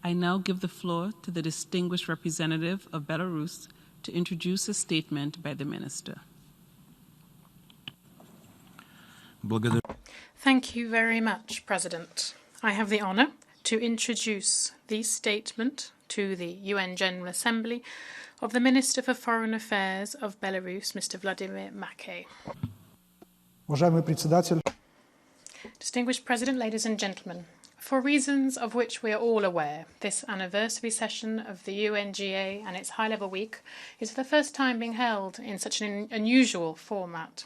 I now give the floor to the distinguished representative of Belarus to introduce a statement by the minister. Thank you very much, President. I have the honor to introduce the statement to the UN General Assembly of the Minister for Foreign Affairs of Belarus, Mr. Vladimir Makei. Distinguished President, ladies and gentlemen, for reasons of which we are all aware, this anniversary session of the UNGA and its high-level week is for the first time being held in such an unusual format.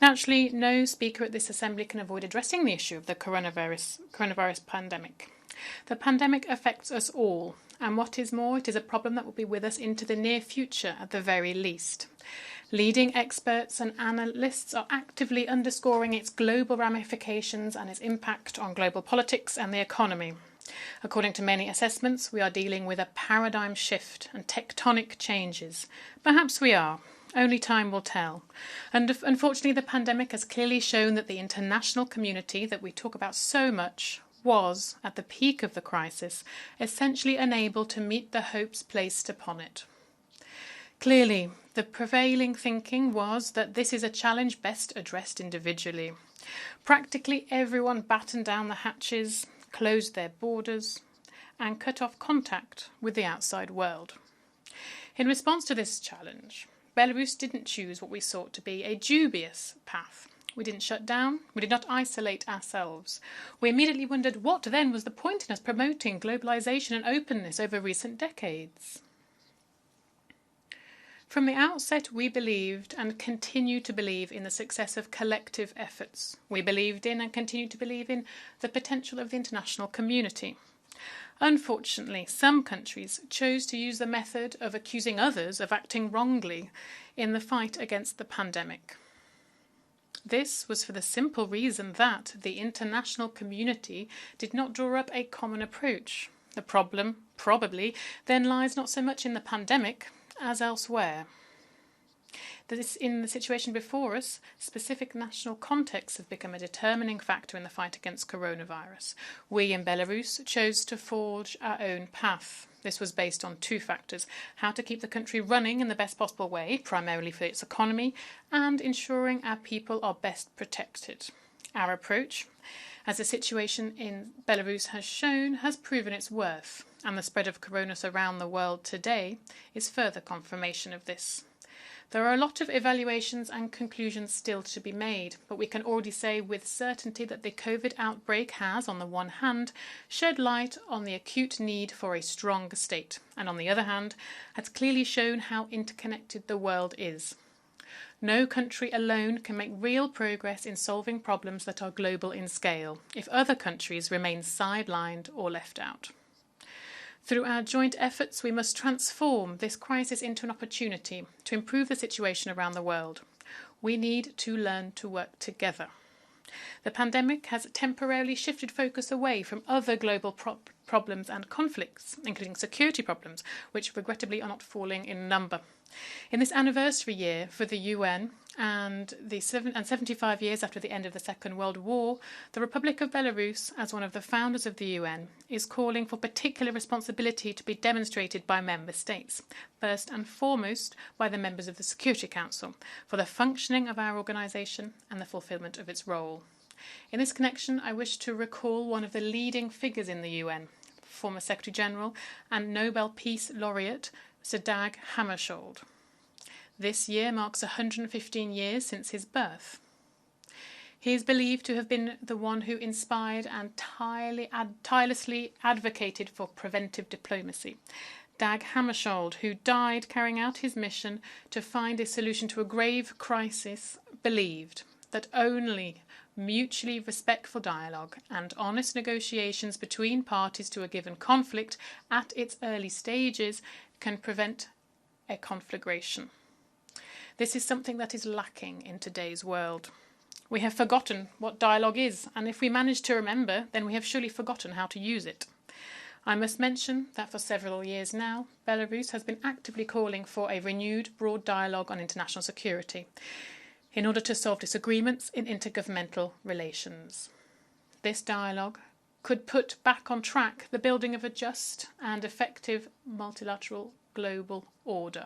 Naturally, no speaker at this assembly can avoid addressing the issue of the coronavirus pandemic. The pandemic affects us all, and what is more, it is a problem that will be with us into the near future at the very least. Leading experts and analysts are actively underscoring its global ramifications and its impact on global politics and the economy. According to many assessments, we are dealing with a paradigm shift and tectonic changes. Perhaps we are. Only time will tell. And unfortunately, the pandemic has clearly shown that the international community that we talk about so much was, at the peak of the crisis, essentially unable to meet the hopes placed upon it. Clearly, the prevailing thinking was that this is a challenge best addressed individually. Practically everyone battened down the hatches, closed their borders, and cut off contact with the outside world. In response to this challenge, Belarus didn't choose what we sought to be a dubious path. We didn't shut down, we did not isolate ourselves. We immediately wondered what then was the point in us promoting globalization and openness over recent decades. From the outset, we believed and continue to believe in the success of collective efforts. We believed in and continue to believe in the potential of the international community. Unfortunately, some countries chose to use the method of accusing others of acting wrongly in the fight against the pandemic. This was for the simple reason that the international community did not draw up a common approach. The problem, probably, then lies not so much in the pandemic as elsewhere. In the situation before us, specific national contexts have become a determining factor in the fight against coronavirus. We in Belarus chose to forge our own path. This was based on two factors: how to keep the country running in the best possible way, primarily for its economy, and ensuring our people are best protected. Our approach, as the situation in Belarus has shown, has proven its worth, and the spread of coronavirus around the world today is further confirmation of this. There are a lot of evaluations and conclusions still to be made, but we can already say with certainty that the COVID outbreak has, on the one hand, shed light on the acute need for a stronger state, and on the other hand, has clearly shown how interconnected the world is. No country alone can make real progress in solving problems that are global in scale, if other countries remain sidelined or left out. Through our joint efforts, we must transform this crisis into an opportunity to improve the situation around the world. We need to learn to work together. The pandemic has temporarily shifted focus away from other global problems and conflicts, including security problems, which regrettably are not falling in number. In this anniversary year for the UN and 75 years after the end of the Second World War, the Republic of Belarus, as one of the founders of the UN, is calling for particular responsibility to be demonstrated by member states, first and foremost by the members of the Security Council, for the functioning of our organisation and the fulfilment of its role. In this connection, I wish to recall one of the leading figures in the UN, former Secretary General and Nobel Peace Laureate, Sir Dag Hammarskjöld. This year marks 115 years since his birth. He is believed to have been the one who inspired and tirelessly advocated for preventive diplomacy. Dag Hammarskjöld, who died carrying out his mission to find a solution to a grave crisis, believed that only mutually respectful dialogue and honest negotiations between parties to a given conflict at its early stages can prevent a conflagration. This is something that is lacking in today's world. We have forgotten what dialogue is, and if we manage to remember, then we have surely forgotten how to use it. I must mention that for several years now, Belarus has been actively calling for a renewed broad dialogue on international security in order to solve disagreements in intergovernmental relations. This dialogue could put back on track the building of a just and effective multilateral global order.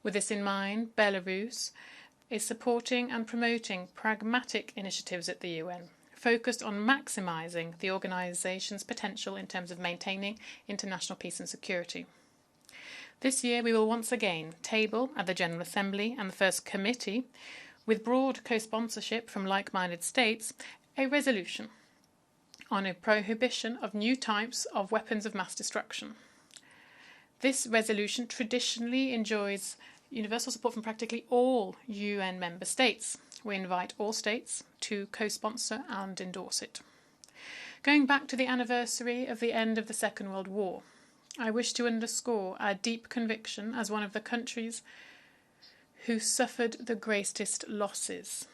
With this in mind, Belarus is supporting and promoting pragmatic initiatives at the UN, focused on maximising the organisation's potential in terms of maintaining international peace and security. This year we will once again table at the General Assembly and the First Committee, with broad co-sponsorship from like-minded states, a resolution on a prohibition of new types of weapons of mass destruction. This resolution traditionally enjoys universal support from practically all UN member states. We invite all states to co-sponsor and endorse it. Going back to the anniversary of the end of the Second World War, I wish to underscore our deep conviction as one of the countries who suffered the greatest losses.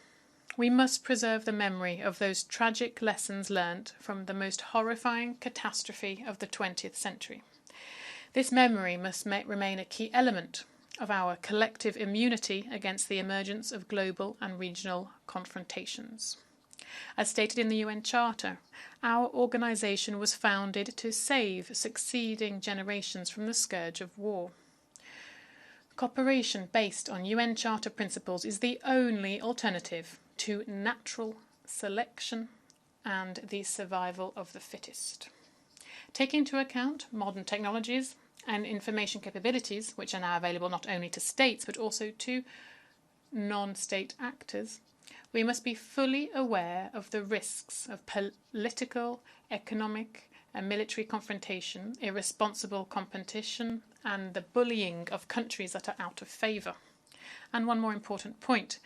We must preserve the memory of those tragic lessons learnt from the most horrifying catastrophe of the 20th century. This memory must remain a key element of our collective immunity against the emergence of global and regional confrontations. As stated in the UN Charter, our organisation was founded to save succeeding generations from the scourge of war. Cooperation based on UN Charter principles is the only alternative to natural selection and the survival of the fittest. Taking into account modern technologies and information capabilities, which are now available not only to states but also to non-state actors, we must be fully aware of the risks of political, economic and military confrontation, irresponsible competition and the bullying of countries that are out of favour. And one more important point.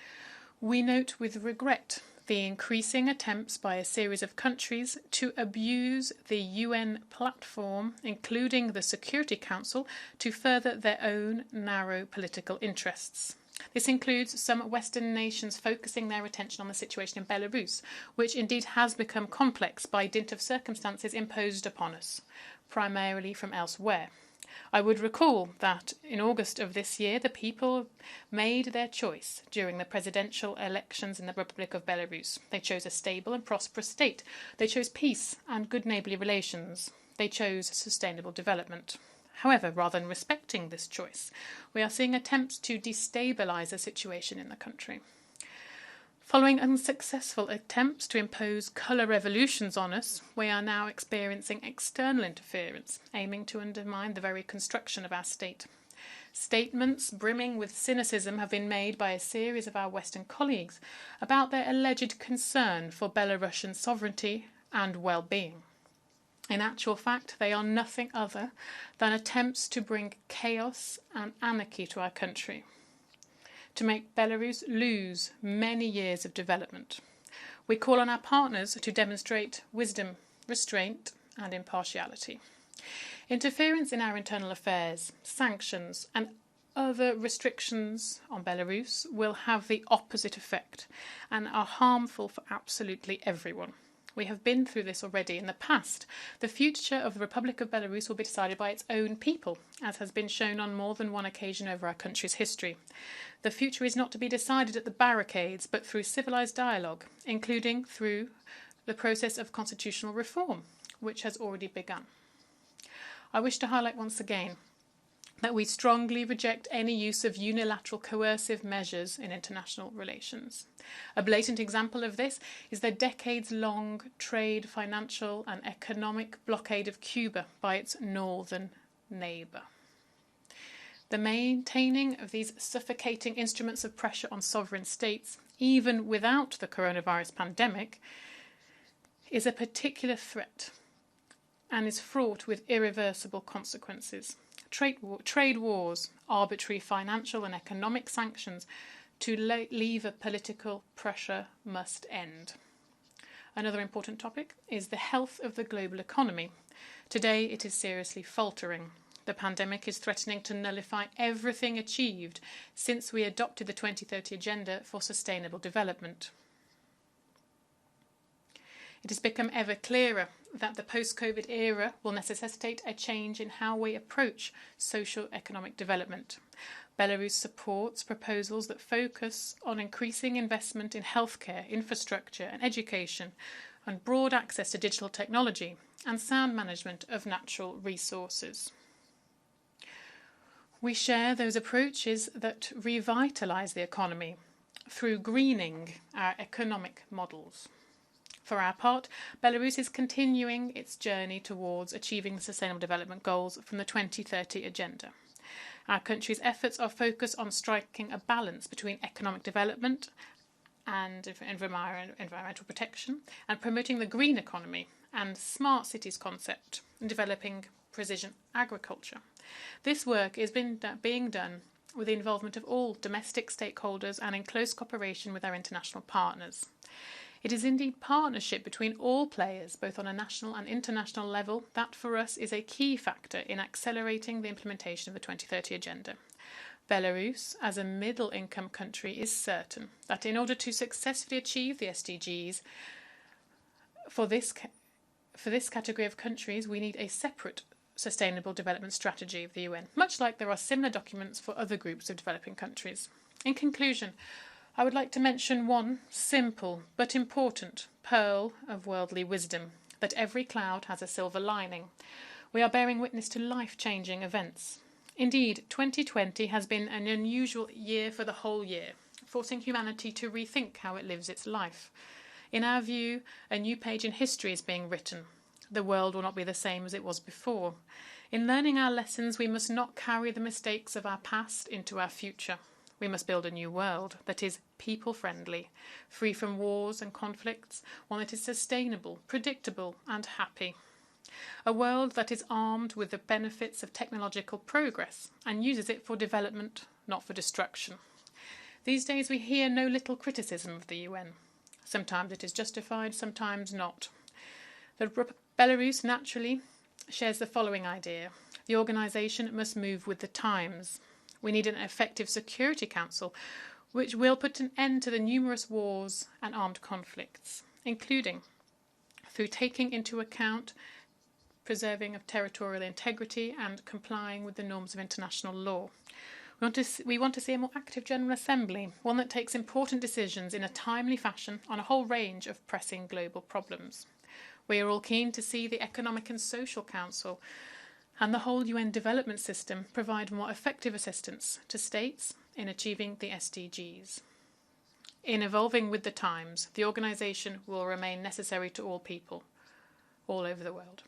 We note with regret the increasing attempts by a series of countries to abuse the UN platform, including the Security Council, to further their own narrow political interests. This includes some Western nations focusing their attention on the situation in Belarus, which indeed has become complex by dint of circumstances imposed upon us, primarily from elsewhere. I would recall that in August of this year, the people made their choice during the presidential elections in the Republic of Belarus. They chose a stable and prosperous state. They chose peace and good neighbourly relations. They chose sustainable development. However, rather than respecting this choice, we are seeing attempts to destabilise the situation in the country. Following unsuccessful attempts to impose colour revolutions on us, we are now experiencing external interference, aiming to undermine the very construction of our state. Statements brimming with cynicism have been made by a series of our Western colleagues about their alleged concern for Belarusian sovereignty and well-being. In actual fact, they are nothing other than attempts to bring chaos and anarchy to our country, to make Belarus lose many years of development. We call on our partners to demonstrate wisdom, restraint and impartiality. Interference in our internal affairs, sanctions and other restrictions on Belarus will have the opposite effect and are harmful for absolutely everyone. We have been through this already in the past. The future of the Republic of Belarus will be decided by its own people, as has been shown on more than one occasion over our country's history. The future is not to be decided at the barricades, but through civilised dialogue, including through the process of constitutional reform, which has already begun. I wish to highlight once again that we strongly reject any use of unilateral coercive measures in international relations. A blatant example of this is the decades-long trade, financial and economic blockade of Cuba by its northern neighbour. The maintaining of these suffocating instruments of pressure on sovereign states, even without the coronavirus pandemic, is a particular threat and is fraught with irreversible consequences. Trade wars, arbitrary financial and economic sanctions to lever political pressure must end. Another important topic is the health of the global economy. Today it is seriously faltering. The pandemic is threatening to nullify everything achieved since we adopted the 2030 Agenda for Sustainable Development. It has become ever clearer that the post-COVID era will necessitate a change in how we approach socio-economic development. Belarus supports proposals that focus on increasing investment in healthcare, infrastructure and education, and broad access to digital technology and sound management of natural resources. We share those approaches that revitalise the economy through greening our economic models. For our part, Belarus is continuing its journey towards achieving the Sustainable Development Goals from the 2030 Agenda. Our country's efforts are focused on striking a balance between economic development and environmental protection, and promoting the green economy and smart cities concept, and developing precision agriculture. This work is being done with the involvement of all domestic stakeholders and in close cooperation with our international partners. It is indeed partnership between all players, both on a national and international level, that for us is a key factor in accelerating the implementation of the 2030 Agenda. Belarus, as a middle-income country, is certain that in order to successfully achieve the SDGs, for this category of countries, we need a separate Sustainable Development Strategy of the UN, much like there are similar documents for other groups of developing countries. In conclusion, I would like to mention one simple but important pearl of worldly wisdom, that every cloud has a silver lining. We are bearing witness to life-changing events. Indeed, 2020 has been an unusual year for the whole year, forcing humanity to rethink how it lives its life. In our view, a new page in history is being written. The world will not be the same as it was before. In learning our lessons, we must not carry the mistakes of our past into our future. We must build a new world that is people-friendly, free from wars and conflicts, one that is sustainable, predictable and happy. A world that is armed with the benefits of technological progress and uses it for development, not for destruction. These days we hear no little criticism of the UN. Sometimes it is justified, sometimes not. Belarus naturally shares the following idea. The organisation must move with the times. We need an effective Security Council which will put an end to the numerous wars and armed conflicts, including through taking into account preserving of territorial integrity and complying with the norms of international law. We want to see a more active General Assembly, one that takes important decisions in a timely fashion on a whole range of pressing global problems. We are all keen to see the Economic and Social Council and the whole UN development system provide more effective assistance to states in achieving the SDGs. In evolving with the times, the organisation will remain necessary to all people, all over the world.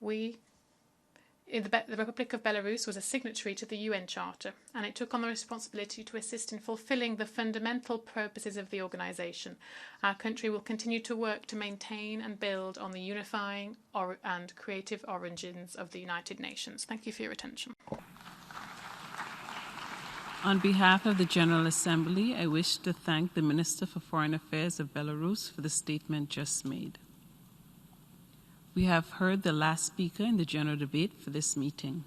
The Republic of Belarus was a signatory to the UN Charter, and it took on the responsibility to assist in fulfilling the fundamental purposes of the organisation. Our country will continue to work to maintain and build on the unifying and creative origins of the United Nations. Thank you for your attention. On behalf of the General Assembly, I wish to thank the Minister for Foreign Affairs of Belarus for the statement just made. We have heard the last speaker in the general debate for this meeting.